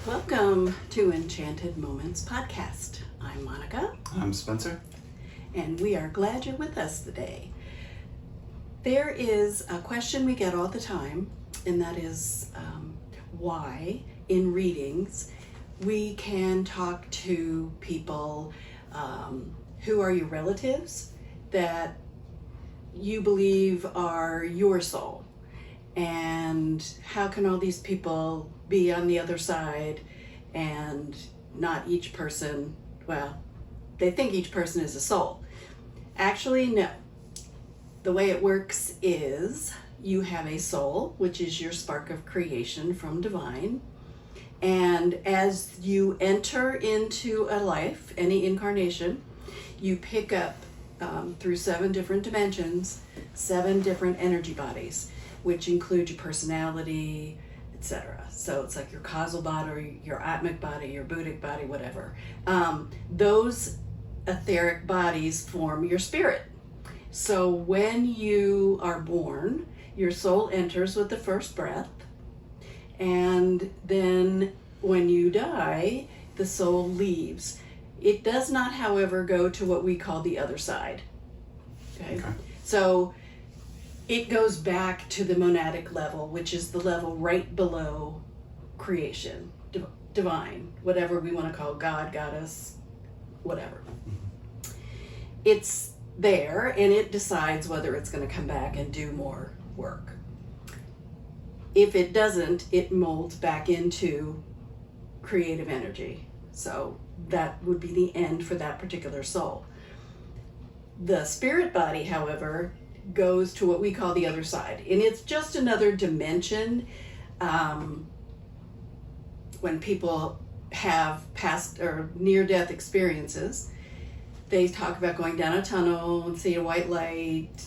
Welcome to Enchanted Moments Podcast. I'm Monica. I'm Spencer. And we are glad you're with us today. There is a question we get all the time, and that is why in readings we can talk to people who are your relatives that you believe are your soul. And how can all these people be on the other side and not each person, well, they think each person is a soul. Actually, no. The way it works is you have a soul, which is your spark of creation from divine. And as you enter into a life, any incarnation, you pick up through 7 different dimensions, 7 different energy bodies, which include your personality, etc. So it's like your causal body, your atmic body, your buddhic body, whatever. Those etheric bodies form your spirit. So when you are born, your soul enters with the first breath, and then when you die, the soul leaves. It does not, however, go to what we call the other side. Okay. So it goes back to the monadic level, which is the level right below creation, divine, whatever we want to call God, goddess, whatever. It's there, and it decides whether it's going to come back and do more work. If it doesn't, it molds back into creative energy. So that would be the end for that particular soul. The spirit body, however, goes to what we call the other side, and it's just another dimension. When people have past or near-death experiences, they talk about going down a tunnel and seeing a white light,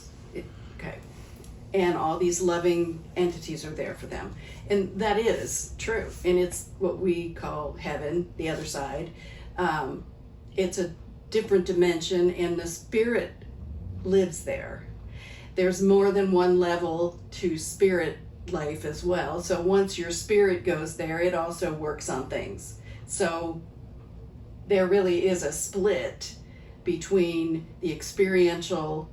and all these loving entities are there for them, and that is true, and it's what we call heaven, the other side. It's a different dimension, and the spirit lives there. There's more than one level to spirit life as well. So once your spirit goes there, it also works on things. So there really is a split between the experiential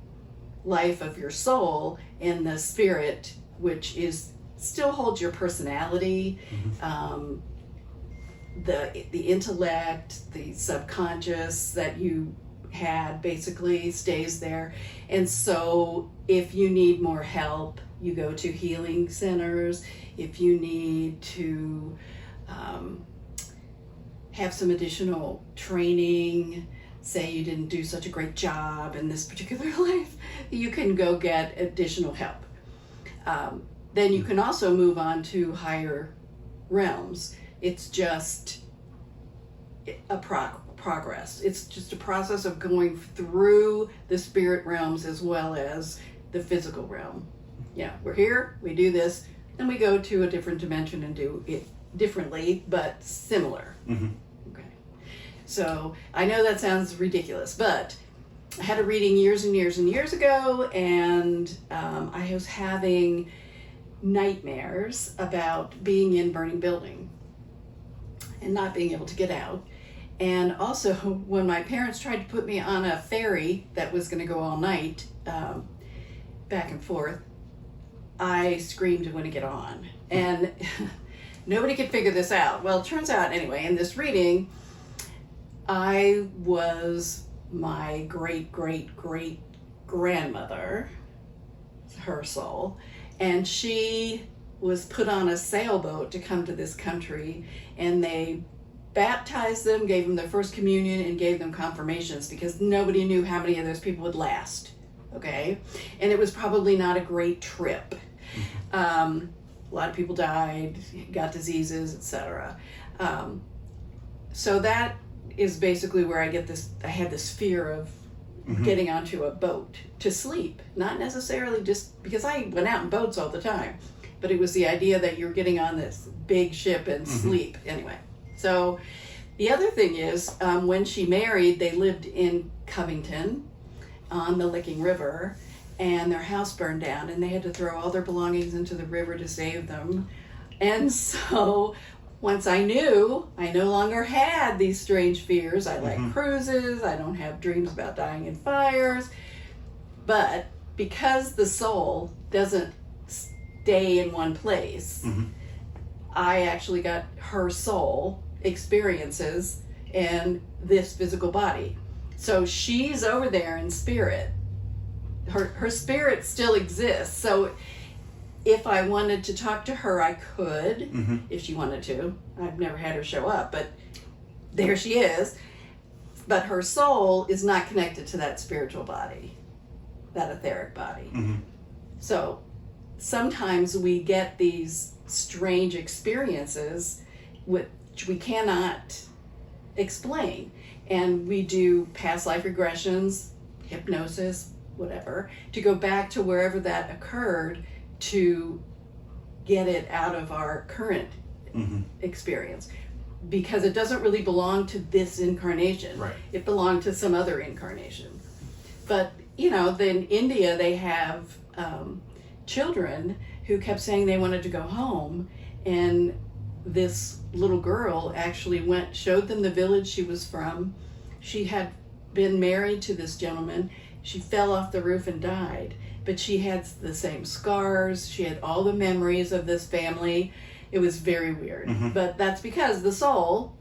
life of your soul and the spirit, which is still holds your personality, the intellect, the subconscious that you had basically stays there. And so if you need more help, you go to healing centers. If you need to have some additional training, say you didn't do such a great job in this particular life, you can go get additional help. Then you can also move on to higher realms. It's just a progress. It's just a process of going through the spirit realms as well as the physical realm. Yeah, we're here, we do this, then we go to a different dimension and do it differently, but similar. Okay. So I know that sounds ridiculous, but I had a reading years and years and years ago, and I was having nightmares about being in burning building and not being able to get out. And also when my parents tried to put me on a ferry that was going to go all night, back and forth, I screamed when to get on. And nobody could figure this out. Well, it turns out anyway, in this reading, I was my great-great-great-grandmother, her soul, and she was put on a sailboat to come to this country, and they baptized them, gave them their first communion, and gave them confirmations because nobody knew how many of those people would last, okay? And it was probably not a great trip. A lot of people died, got diseases, etc. So that is basically where I had this fear of getting onto a boat to sleep. Not necessarily just because I went out in boats all the time, but it was the idea that you're getting on this big ship and sleep. Anyway, so the other thing is when she married, they lived in Covington on the Licking River, and their house burned down, and they had to throw all their belongings into the river to save them. And so once I knew I no longer had these strange fears. I like cruises. I don't have dreams about dying in fires. But because the soul doesn't stay in one place, I actually got her soul experiences and this physical body. So she's over there in spirit. Her spirit still exists. So if I wanted to talk to her, I could, if she wanted to. I've never had her show up, but there she is. But her soul is not connected to that spiritual body, that etheric body. So sometimes we get these strange experiences which we cannot explain. And we do past life regressions, hypnosis, whatever, to go back to wherever that occurred to get it out of our current experience, because it doesn't really belong to this incarnation. Right. It belonged to some other incarnation. But then in India they have children who kept saying they wanted to go home, and this little girl actually showed them the village she was from. She had been married to this gentleman. She fell off the roof and died, but she had the same scars. She had all the memories of this family. It was very weird. But that's because the soul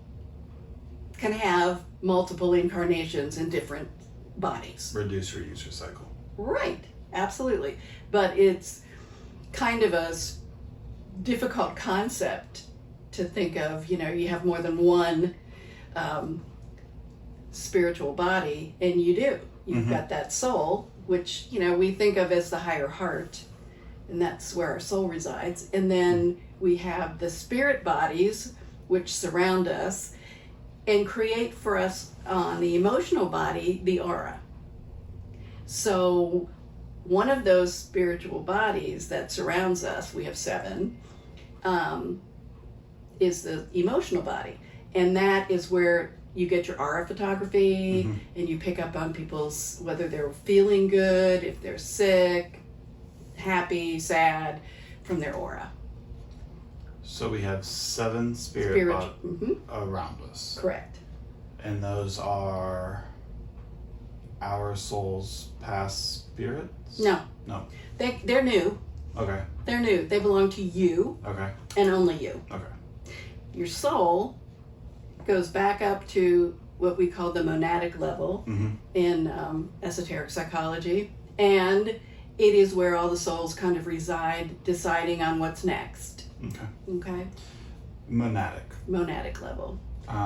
can have multiple incarnations in different bodies. Reduce, reuse, recycle. Right, absolutely. But it's kind of a difficult concept to think of. You have more than one spiritual body, and you do. You've got that soul, which, we think of as the higher heart, and that's where our soul resides. And then we have the spirit bodies, which surround us and create for us on the emotional body, the aura. So one of those spiritual bodies that surrounds us, we have 7, is the emotional body. And that is where you get your aura photography, and you pick up on people's, whether they're feeling good, if they're sick, happy, sad, from their aura. So we have 7 spirit around us. Correct. And those are our soul's past spirits? No. They're new. Okay. They're new. They belong to you. Okay. And only you. Okay. Your soul goes back up to what we call the monadic level in esoteric psychology, and it is where all the souls kind of reside, deciding on what's next. Okay. Monadic level.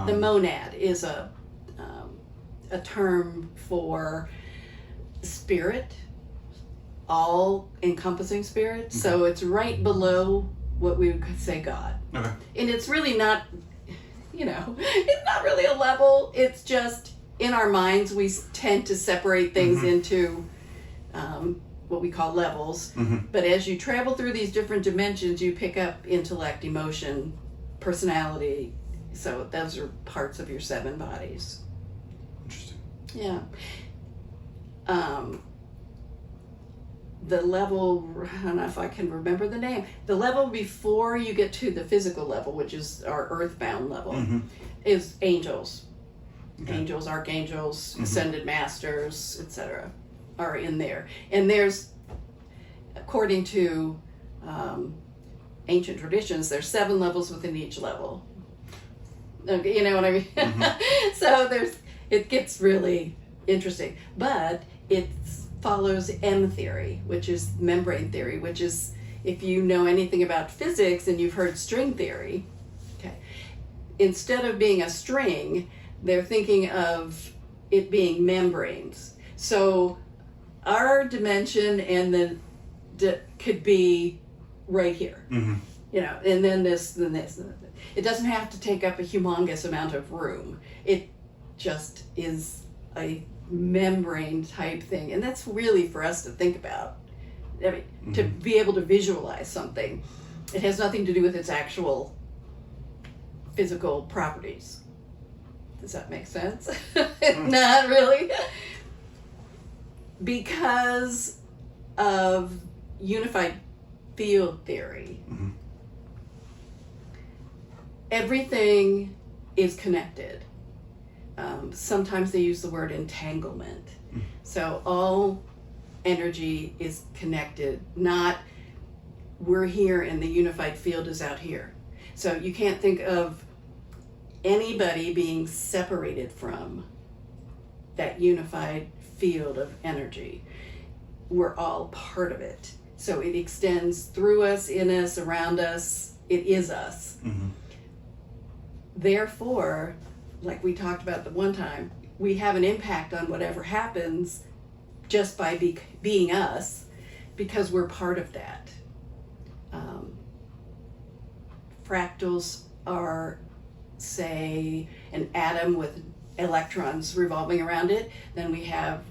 The monad is a term for spirit, all encompassing spirit. So it's right below what we would say God. Okay. And it's really not, it's not really a level. It's just in our minds we tend to separate things into what we call levels. But as you travel through these different dimensions, you pick up intellect, emotion, personality. So those are parts of your 7 bodies. Interesting. Yeah. The level, I don't know if I can remember the name, the level before you get to the physical level, which is our earthbound level, is angels. Okay. Angels, archangels, ascended masters, etc. are in there. And there's, according to ancient traditions, there's 7 levels within each level. Okay, you know what I mean? So it gets really interesting. But it follows M theory, which is membrane theory, which is, if you know anything about physics and you've heard string theory, okay, instead of being a string, they're thinking of it being membranes. So our dimension and then could be right here, and then this, then this. It doesn't have to take up a humongous amount of room. It just is a membrane type thing, and that's really for us to think about. I mean, to be able to visualize something. It has nothing to do with its actual physical properties. Does that make sense? Not really. Because of unified field theory, everything is connected. Sometimes they use the word entanglement. So all energy is connected, not we're here and the unified field is out here. So you can't think of anybody being separated from that unified field of energy. We're all part of it. So it extends through us, in us, around us. It is us. Mm-hmm. Therefore, like we talked about the one time, we have an impact on whatever happens just by being us, because we're part of that. Fractals are, say, an atom with electrons revolving around it. Then we have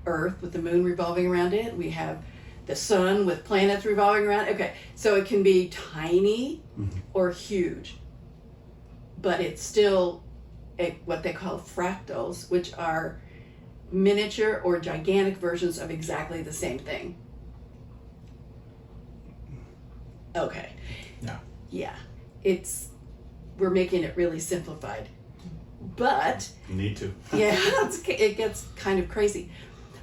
Earth with the moon revolving around it. We have the sun with planets revolving around it. Okay, so it can be tiny or huge, but it's still what they call fractals, which are miniature or gigantic versions of exactly the same thing. Okay. Yeah. We're making it really simplified. But need to. Yeah, it gets kind of crazy.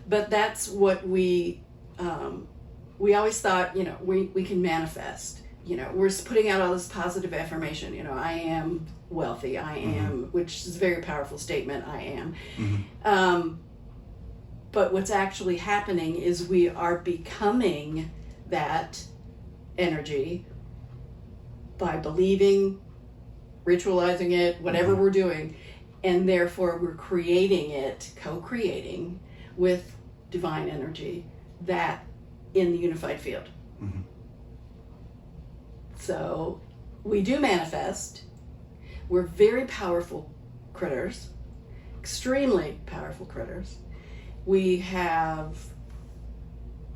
But that's what we always thought, we can manifest. We're putting out all this positive affirmation. I am wealthy. I am, which is a very powerful statement. I am. Mm-hmm. But what's actually happening is we are becoming that energy by believing, ritualizing it, whatever we're doing, and therefore we're creating it, co-creating with divine energy that in the unified field. Mm-hmm. So we do manifest. We're very powerful critters, extremely powerful critters. We have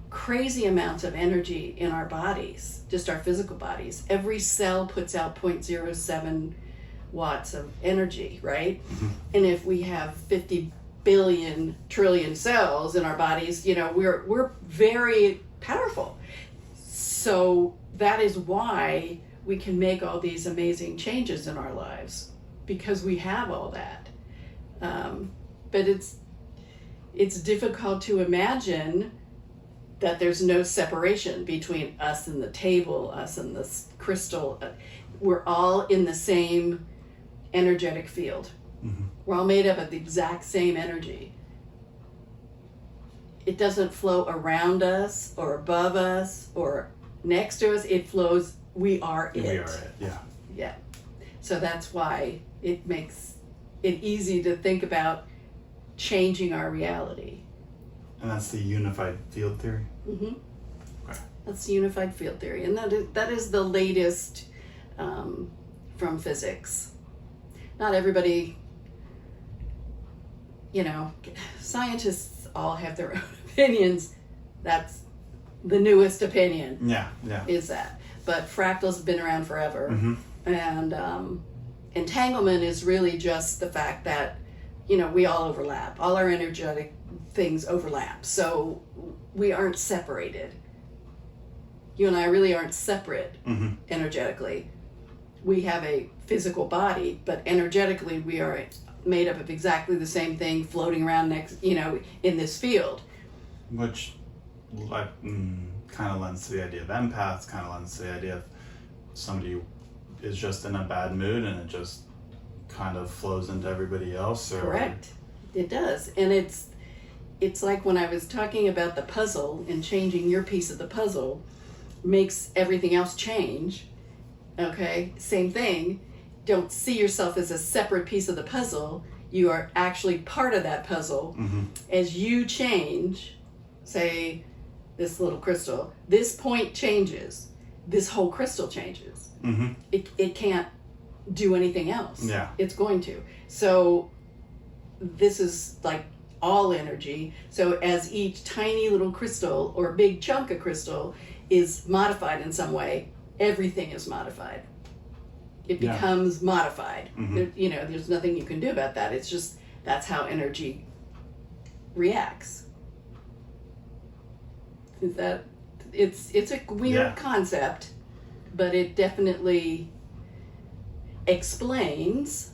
crazy amounts of energy in our bodies, just our physical bodies. Every cell puts out 0.07 watts of energy, right? Mm-hmm. And if we have 50 billion trillion cells in our bodies, we're very powerful. So that is why we can make all these amazing changes in our lives, because we have all that. But it's difficult to imagine that there's no separation between us and the table, us and this crystal. We're all in the same energetic field. Mm-hmm. We're all made up of the exact same energy. It doesn't flow around us or above us or next to us. It flows, we are it. We are it, yeah. Yeah. So that's why it makes it easy to think about changing our reality. And that's the unified field theory? Mm-hmm. Okay. That's the unified field theory. And that is the latest from physics. Not everybody, scientists all have their own opinions. That's the newest opinion. Yeah. Is that. But fractals have been around forever. Mm-hmm. And entanglement is really just the fact that, we all overlap. All our energetic things overlap. So we aren't separated. You and I really aren't separate energetically. We have a physical body, but energetically we are made up of exactly the same thing floating around in this field. Which kind of lends to the idea of empaths, kind of lends to the idea of somebody who is just in a bad mood and it just kind of flows into everybody else. Or... Correct. It does. And it's like when I was talking about the puzzle and changing your piece of the puzzle makes everything else change. Okay? Same thing. Don't see yourself as a separate piece of the puzzle. You are actually part of that puzzle. Mm-hmm. As you change, say, this little crystal, this point changes. This whole crystal changes. Mm-hmm. It can't do anything else. Yeah. It's going to. So this is like all energy. So as each tiny little crystal or big chunk of crystal is modified in some way, everything is modified. It becomes modified. Mm-hmm. There's nothing you can do about that. It's just, that's how energy reacts. Is that, it's a weird concept, but it definitely, explains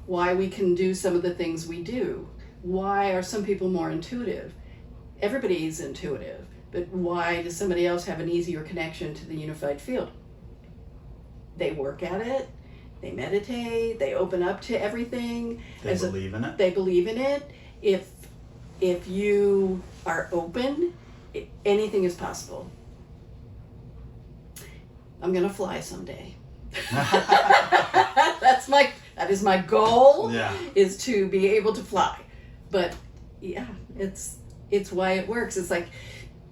why we can do some of the things we do. Why are some people more intuitive? Everybody is intuitive, but why does somebody else have an easier connection to the unified field? They work at it, they meditate, they open up to everything. They believe in it. They believe in it. If you are open, anything is possible. I'm gonna fly someday. That is my goal. Yeah. Is to be able to fly. But yeah, it's why it works. It's like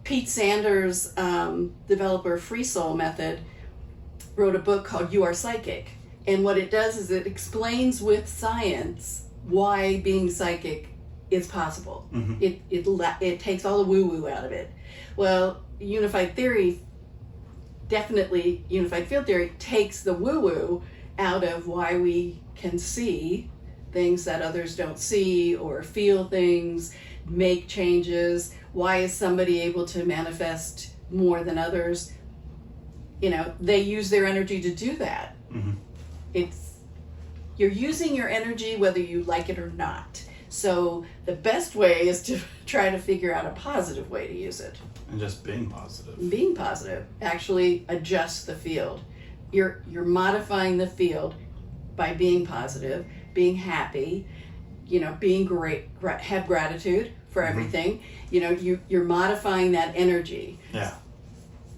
Pete Sanders, developer of Free Soul Method, wrote a book called You Are Psychic. And what it does is it explains with science why being psychic is possible. Mm-hmm. It takes all the woo-woo out of it. Well, unified theory, definitely unified field theory, takes the woo-woo out of why we can see things that others don't see, or feel things, make changes. Why is somebody able to manifest more than others? You know, they use their energy to do that. Mm-hmm. You're using your energy whether you like it or not. So the best way is to try to figure out a positive way to use it. And just being positive. Being positive actually adjusts the field. You're modifying the field by being positive, being happy, you know, being great, have gratitude for everything. You know, you're modifying that energy. Yeah.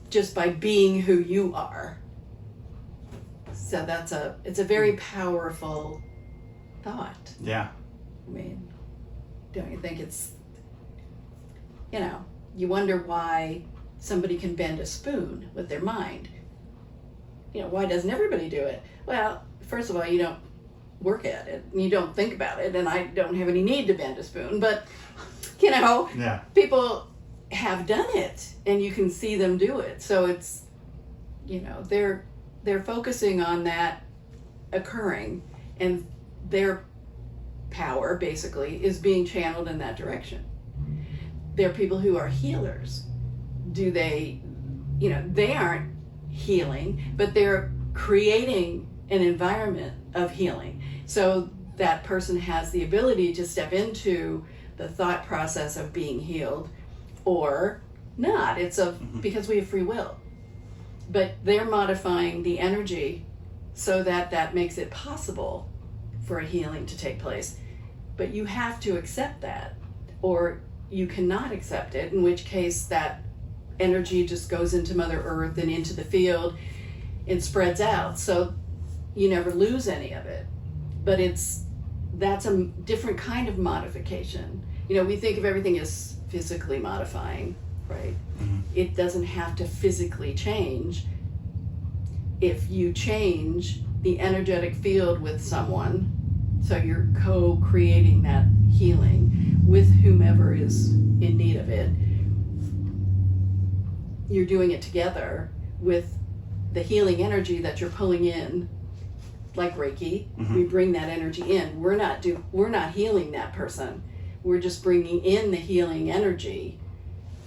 Just by being who you are. So it's a very powerful thought. Yeah. I mean, don't you think it's, you know, you wonder why somebody can bend a spoon with their mind. You know, why doesn't everybody do it? Well, first of all, you don't work at it, and you don't think about it, and I don't have any need to bend a spoon, but, you know, Yeah. people have done it, and you can see them do it. So it's, you know, they're focusing on that occurring, and their power basically is being channeled in that direction. There are people who are healers. Do they, you know, they aren't healing, but they're creating an environment of healing. So that person has the ability to step into the thought process of being healed, or not. It's because we have free will. But they're modifying the energy so that makes it possible for a healing to take place. But you have to accept that, or you cannot accept it, in which case that energy just goes into Mother Earth and into the field and spreads out. So you never lose any of it. But that's a different kind of modification. You know, we think of everything as physically modifying, right? Mm-hmm. It doesn't have to physically change. If you change the energetic field with someone, so you're co-creating that healing with whomever is in need of it, you're doing it together with the healing energy that you're pulling in, like Reiki. Mm-hmm. We bring that energy in. We're not healing that person. We're just bringing in the healing energy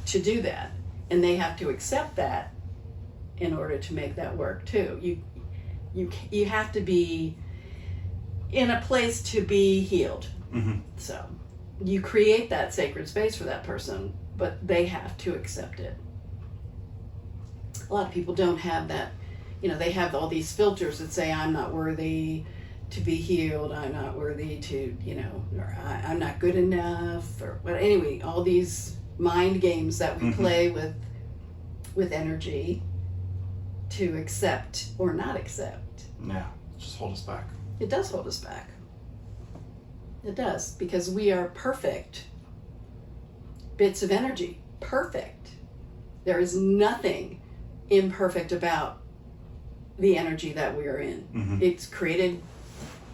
to do that, and they have to accept that in order to make that work too. You have to be in a place to be healed. Mm-hmm. So you create that sacred space for that person, but they have to accept it. A lot of people don't have that. You know, they have all these filters that say, I'm not worthy to be healed, I'm not worthy to, you know, or I'm not good enough, or but anyway, all these mind games that we play with energy to accept or not accept. Yeah, just hold us back. It does hold us back. It does, because we are perfect bits of energy. Perfect. There is nothing imperfect about the energy that we are in. Mm-hmm. It's created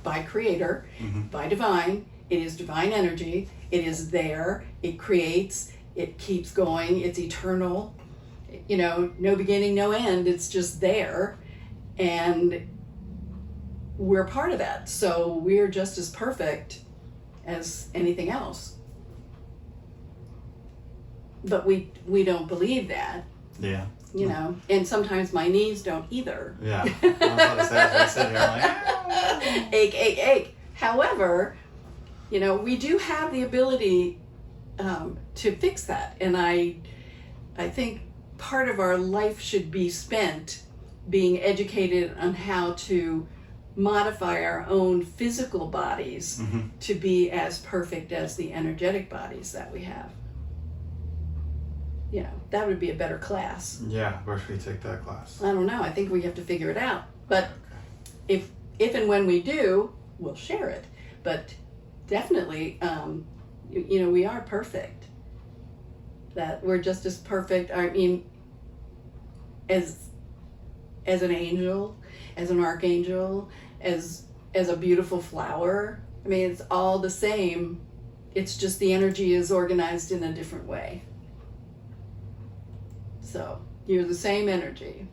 by Creator, by Divine. It is divine energy. It is there. It creates. It keeps going. It's eternal. You know, no beginning, no end. It's just there. And we're part of that. So we're just as perfect as anything else. But we don't believe that. Yeah. You know, and sometimes my knees don't either. Yeah. I was about to say, as I sit here, I'm like, Ache, ache, ache. However, we do have the ability to fix that. And I think part of our life should be spent being educated on how to modify our own physical bodies to be as perfect as the energetic bodies that we have. That would be a better class. Yeah, where should we take that class? I don't know. I think we have to figure it out. But if and when we do, we'll share it. But definitely, we are perfect. That we're just as perfect. I mean, as an angel, as an archangel, as a beautiful flower. I mean, it's all the same. It's just the energy is organized in a different way. So you're the same energy.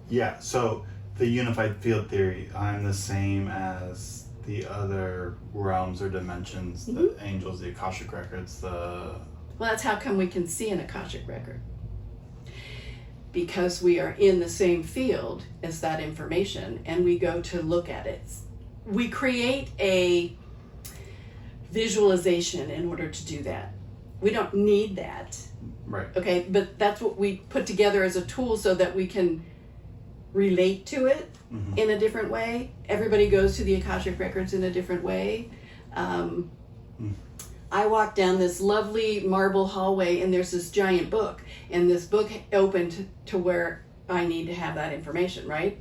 Yeah, so the unified field theory, I'm the same as the other realms or dimensions, the angels, the Akashic records, Well, that's how come we can see an Akashic record. Because we are in the same field as that information and we go to look at it. We create a visualization in order to do that. We don't need that. Right. Okay, but that's what we put together as a tool so that we can relate to it in a different way. Everybody goes to the Akashic records in a different way. I walked down this lovely marble hallway and there's this giant book, and this book opened to where I need to have that information, right?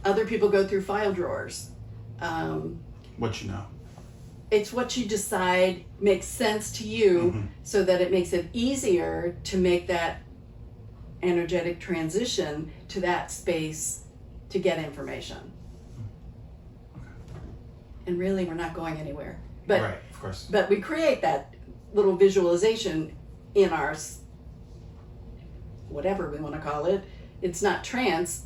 Other people go through file drawers. What you know. It's what you decide makes sense to you so that it makes it easier to make that energetic transition to that space to get information. And really, we're not going anywhere. But, right, of course. But we create that little visualization in our, whatever we want to call it. It's not trance,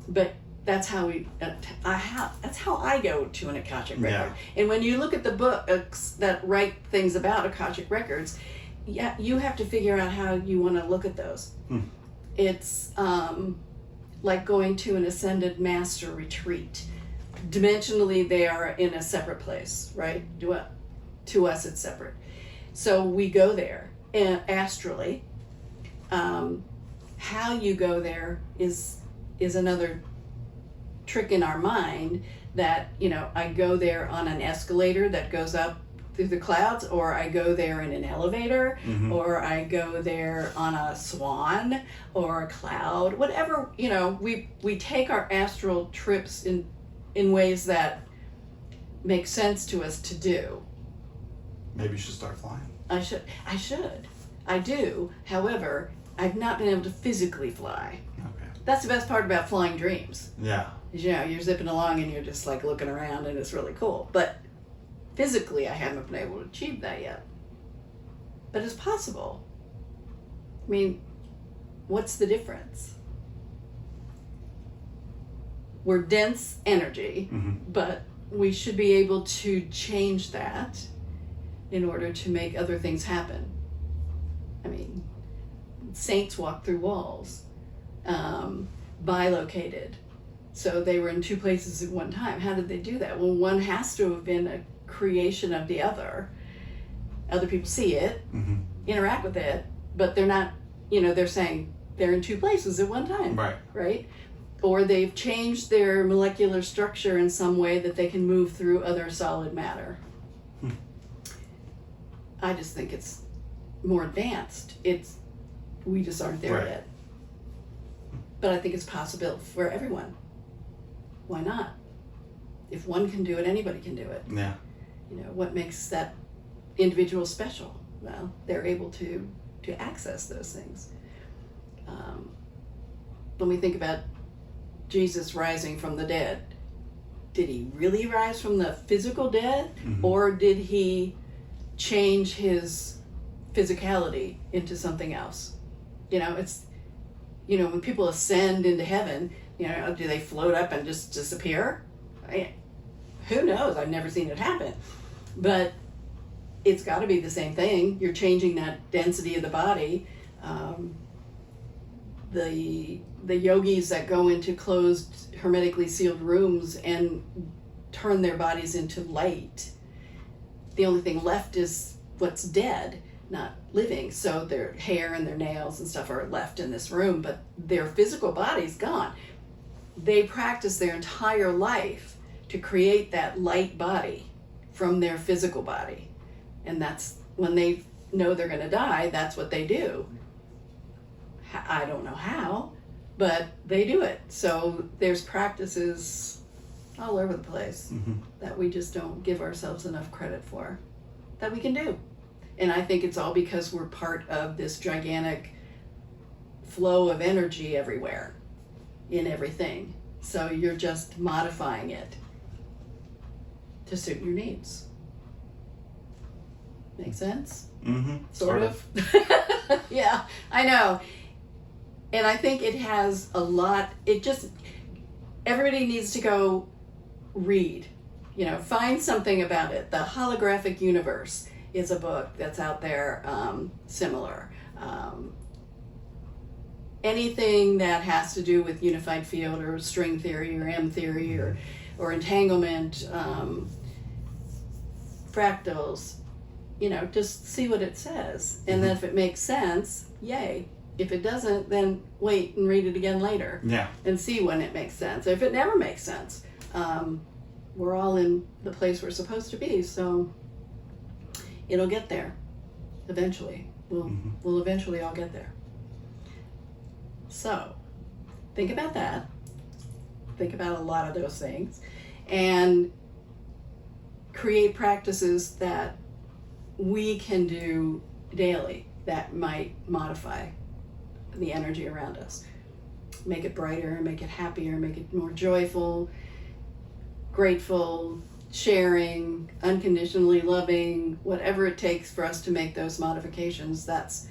but that's how that's how I go to an Akashic record. Yeah. And when you look at the books that write things about Akashic records, you have to figure out how you want to look at those. It's like going to an ascended master retreat. Dimensionally, they are in a separate place, right? To us, it's separate. So we go there, and astrally. How you go there is another trick in our mind. That I go there on an escalator that goes up through the clouds, or I go there in an elevator, or I go there on a swan or a cloud. Whatever, we take our astral trips in ways that make sense to us to do. Maybe you should start flying. I should. I do. However, I've not been able to physically fly. Okay. That's the best part about flying dreams. Yeah. You're zipping along and you're just like looking around and it's really cool. But physically, I haven't been able to achieve that yet. But it's possible. I mean, what's the difference? We're dense energy, but we should be able to change that in order to make other things happen. I mean, saints walk through walls, bilocated. So they were in two places at one time. How did they do that? Well, one has to have been a creation of the other. Other people see it, interact with it, but they're not, they're saying they're in two places at one time. Right? Or they've changed their molecular structure in some way that they can move through other solid matter. I just think it's more advanced. We just aren't there yet. But I think it's possible for everyone. Why not? If one can do it, anybody can do it. Yeah. What makes that individual special? Well, they're able to access those things. When we think about Jesus rising from the dead, did he really rise from the physical dead? Or did he change his physicality into something else? It's, when people ascend into heaven, do they float up and just disappear? Who knows? I've never seen it happen. But it's got to be the same thing. You're changing that density of the body. the yogis that go into closed, hermetically sealed rooms and turn their bodies into light. The only thing left is what's dead, not living. So their hair and their nails and stuff are left in this room, but their physical body's gone. They practice their entire life to create that light body from their physical body. And that's when they know they're going to die, that's what they do. I don't know how, but they do it. So there's practices all over the place that we just don't give ourselves enough credit for, that we can do. And I think it's all because we're part of this gigantic flow of energy everywhere, in everything. So you're just modifying it to suit your needs. Make sense? Sort of. Yeah, I know. And I think it has a lot, everybody needs to go read, find something about it. The Holographic Universe is a book that's out there, similar. Anything that has to do with unified field or string theory or M theory or entanglement, fractals, just see what it says. And then if it makes sense, yay. If it doesn't, then wait and read it again later. Yeah. And see when it makes sense. If it never makes sense, we're all in the place we're supposed to be, so it'll get there eventually. We'll eventually all get there. So think about that. Think about a lot of those things and create practices that we can do daily that might modify the energy around us. Make it brighter, make it happier, make it more joyful, grateful, sharing, unconditionally loving, whatever it takes for us to make those modifications. That's,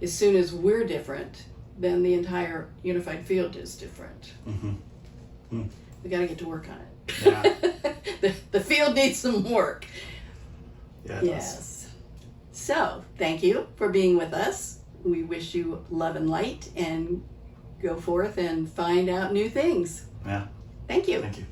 as soon as we're different, then the entire unified field is different. We got to get to work on it. Yeah. the field needs some work. Yeah, yes. So, thank you for being with us. We wish you love and light, and go forth and find out new things. Yeah. Thank you. Thank you.